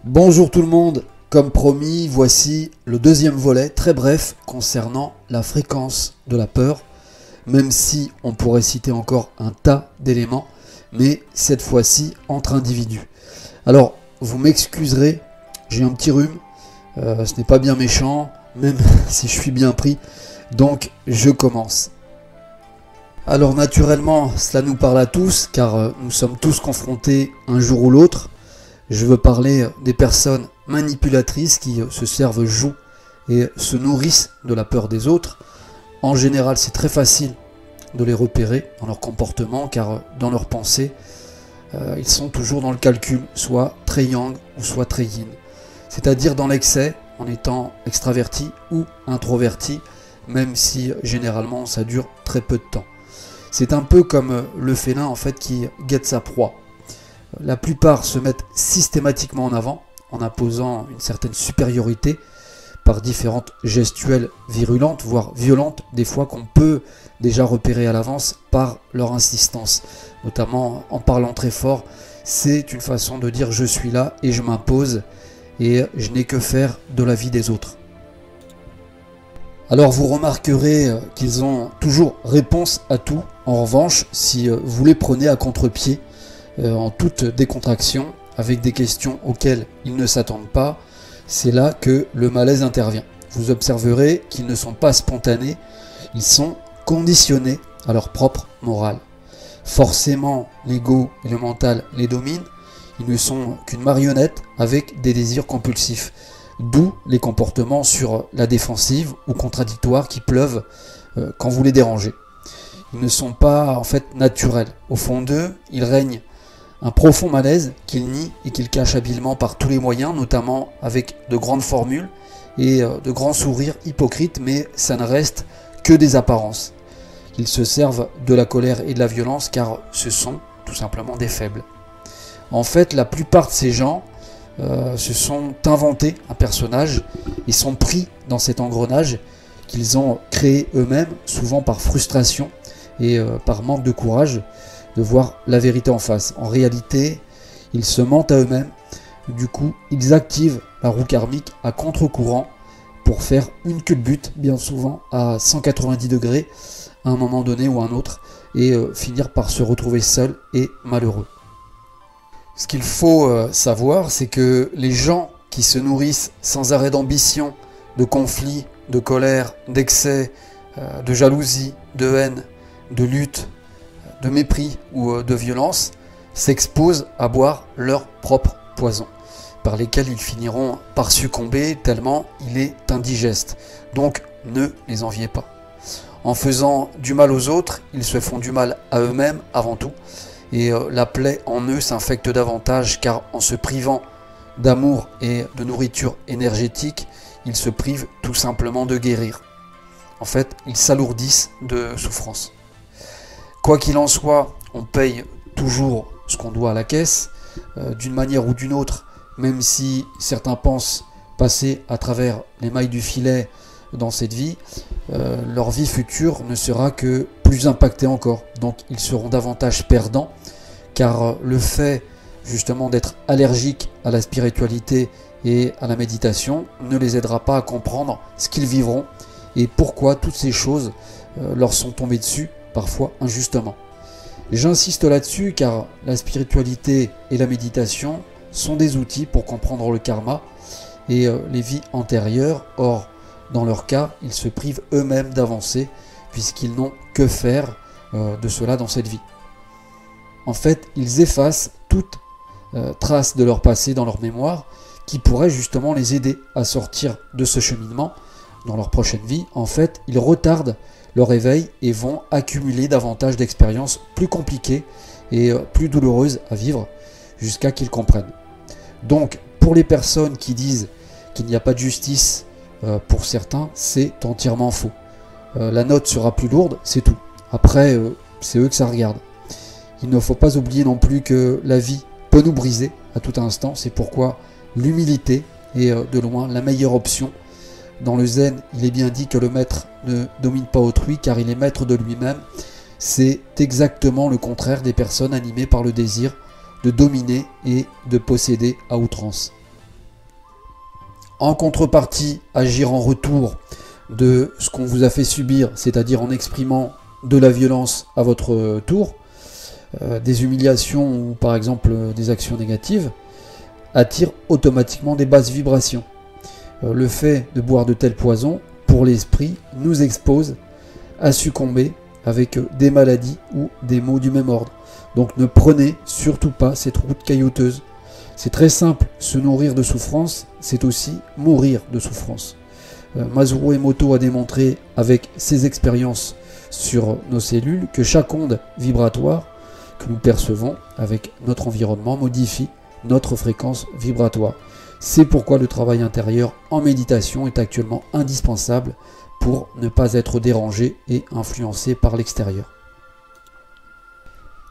Bonjour tout le monde, comme promis, voici le deuxième volet, très bref, concernant la fréquence de la peur, même si on pourrait citer encore un tas d'éléments, mais cette fois-ci entre individus. Alors, vous m'excuserez, j'ai un petit rhume, ce n'est pas bien méchant, même si je suis bien pris, donc je commence. Alors naturellement, cela nous parle à tous, car nous sommes tous confrontés un jour ou l'autre. Je veux parler des personnes manipulatrices qui se servent joug et se nourrissent de la peur des autres. En général, c'est très facile de les repérer dans leur comportement, car dans leurs pensées, ils sont toujours dans le calcul, soit très yang ou soit très yin. C'est-à-dire dans l'excès, en étant extraverti ou introverti, même si généralement ça dure très peu de temps. C'est un peu comme le félin en fait qui guette sa proie. La plupart se mettent systématiquement en avant, en imposant une certaine supériorité par différentes gestuelles virulentes, voire violentes, des fois qu'on peut déjà repérer à l'avance par leur insistance, notamment en parlant très fort. C'est une façon de dire je suis là et je m'impose et je n'ai que faire de la vie des autres. Alors vous remarquerez qu'ils ont toujours réponse à tout. En revanche, si vous les prenez à contre-pied, en toute décontraction, avec des questions auxquelles ils ne s'attendent pas, c'est là que le malaise intervient. Vous observerez qu'ils ne sont pas spontanés, ils sont conditionnés à leur propre morale. Forcément, l'ego et le mental les dominent, ils ne sont qu'une marionnette avec des désirs compulsifs. D'où les comportements sur la défensive ou contradictoires qui pleuvent quand vous les dérangez. Ils ne sont pas en fait naturels. Au fond d'eux, il règne un profond malaise qu'ils nient et qu'ils cachent habilement par tous les moyens, notamment avec de grandes formules et de grands sourires hypocrites, mais ça ne reste que des apparences. Ils se servent de la colère et de la violence car ce sont tout simplement des faibles. En fait, la plupart de ces gens se sont inventés un personnage et sont pris dans cet engrenage qu'ils ont créé eux-mêmes, souvent par frustration et par manque de courage de voir la vérité en face. En réalité, ils se mentent à eux-mêmes. Du coup, ils activent la roue karmique à contre-courant pour faire une culbute, bien souvent à 190 degrés, à un moment donné ou à un autre, et finir par se retrouver seuls et malheureux. Ce qu'il faut savoir, c'est que les gens qui se nourrissent sans arrêt d'ambition, de conflits, de colère, d'excès, de jalousie, de haine, de lutte, de mépris ou de violence, s'exposent à boire leur propre poison, par lesquels ils finiront par succomber tellement il est indigeste. Donc ne les enviez pas. En faisant du mal aux autres, ils se font du mal à eux-mêmes avant tout, et la plaie en eux s'infecte davantage, car en se privant d'amour et de nourriture énergétique, ils se privent tout simplement de guérir. En fait, ils s'alourdissent de souffrance. Quoi qu'il en soit, on paye toujours ce qu'on doit à la caisse, d'une manière ou d'une autre, même si certains pensent passer à travers les mailles du filet dans cette vie, leur vie future ne sera que plus impactée encore. Donc ils seront davantage perdants, car le fait justement d'être allergiques à la spiritualité et à la méditation ne les aidera pas à comprendre ce qu'ils vivront et pourquoi toutes ces choses leur sont tombées dessus, parfois injustement. J'insiste là-dessus car la spiritualité et la méditation sont des outils pour comprendre le karma et les vies antérieures. Or, dans leur cas, ils se privent eux-mêmes d'avancer puisqu'ils n'ont que faire de cela dans cette vie. En fait, ils effacent toute trace de leur passé dans leur mémoire qui pourrait justement les aider à sortir de ce cheminement dans leur prochaine vie. En fait, ils retardent leur réveil et vont accumuler davantage d'expériences plus compliquées et plus douloureuses à vivre jusqu'à qu'ils comprennent. Donc, pour les personnes qui disent qu'il n'y a pas de justice pour certains, c'est entièrement faux. La note sera plus lourde, c'est tout. Après, c'est eux que ça regarde. Il ne faut pas oublier non plus que la vie peut nous briser à tout instant. C'est pourquoi l'humilité est de loin la meilleure option. Dans le zen, il est bien dit que le maître ne domine pas autrui car il est maître de lui-même. C'est exactement le contraire des personnes animées par le désir de dominer et de posséder à outrance. en contrepartie agir en retour de ce qu'on vous a fait subir, c'est-à-dire en exprimant de la violence à votre tour, des humiliations ou par exemple des actions négatives, attire automatiquement des basses vibrations. Le fait de boire de tels poisons, pour l'esprit, nous expose à succomber avec des maladies ou des maux du même ordre. Donc ne prenez surtout pas cette route caillouteuse. C'est très simple, se nourrir de souffrance, c'est aussi mourir de souffrance. Masaru Emoto a démontré avec ses expériences sur nos cellules que chaque onde vibratoire que nous percevons avec notre environnement modifie notre fréquence vibratoire. C'est pourquoi le travail intérieur en méditation est actuellement indispensable pour ne pas être dérangé et influencé par l'extérieur.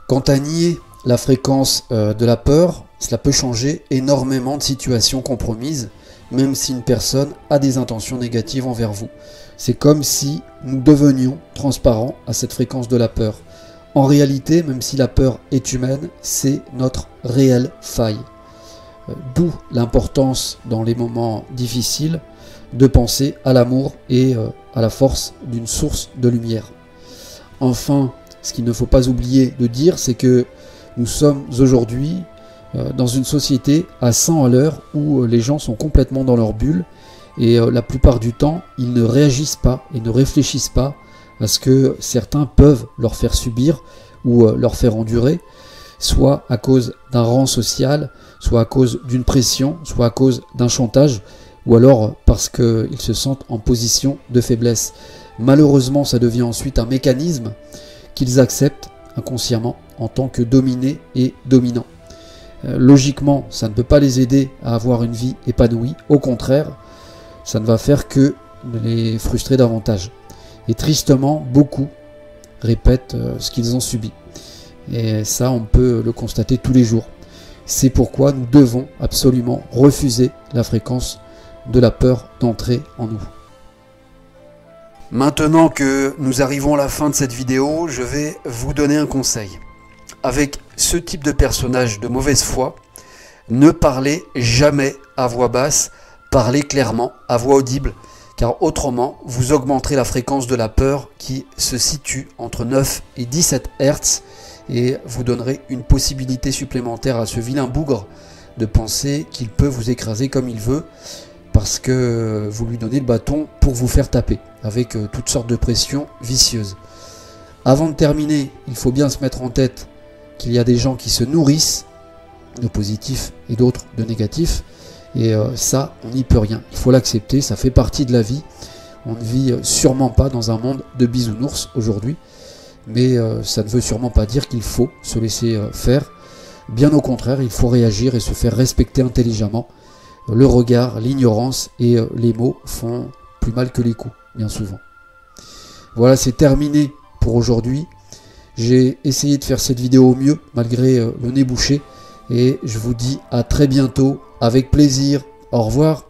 Quant à nier la fréquence de la peur, cela peut changer énormément de situations compromises, même si une personne a des intentions négatives envers vous. C'est comme si nous devenions transparents à cette fréquence de la peur. En réalité, même si la peur est humaine, c'est notre réelle faille. D'où l'importance dans les moments difficiles de penser à l'amour et à la force d'une source de lumière. Enfin, ce qu'il ne faut pas oublier de dire, c'est que nous sommes aujourd'hui dans une société à 100 à l'heure où les gens sont complètement dans leur bulle et la plupart du temps, ils ne réagissent pas et ne réfléchissent pas à ce que certains peuvent leur faire subir ou leur faire endurer, soit à cause d'un rang social, soit à cause d'une pression, soit à cause d'un chantage, ou alors parce qu'ils se sentent en position de faiblesse. Malheureusement, ça devient ensuite un mécanisme qu'ils acceptent inconsciemment en tant que dominés et dominants. Logiquement, ça ne peut pas les aider à avoir une vie épanouie. Au contraire, ça ne va faire que les frustrer davantage. Et tristement, beaucoup répètent ce qu'ils ont subi. Et ça, on peut le constater tous les jours. C'est pourquoi nous devons absolument refuser la fréquence de la peur d'entrer en nous. Maintenant que nous arrivons à la fin de cette vidéo, je vais vous donner un conseil. Avec ce type de personnage de mauvaise foi, ne parlez jamais à voix basse, parlez clairement, à voix audible, car autrement, vous augmenterez la fréquence de la peur qui se situe entre 9 et 17 Hz et vous donnerez une possibilité supplémentaire à ce vilain bougre de penser qu'il peut vous écraser comme il veut parce que vous lui donnez le bâton pour vous faire taper avec toutes sortes de pressions vicieuses. Avant de terminer, il faut bien se mettre en tête qu'il y a des gens qui se nourrissent de positifs et d'autres de négatifs. Et ça, on n'y peut rien. Il faut l'accepter, ça fait partie de la vie. On ne vit sûrement pas dans un monde de bisounours aujourd'hui. Mais ça ne veut sûrement pas dire qu'il faut se laisser faire. Bien au contraire, il faut réagir et se faire respecter intelligemment. Le regard, l'ignorance et les mots font plus mal que les coups, bien souvent. Voilà, c'est terminé pour aujourd'hui. J'ai essayé de faire cette vidéo au mieux, malgré le nez bouché. Et je vous dis à très bientôt, avec plaisir. Au revoir.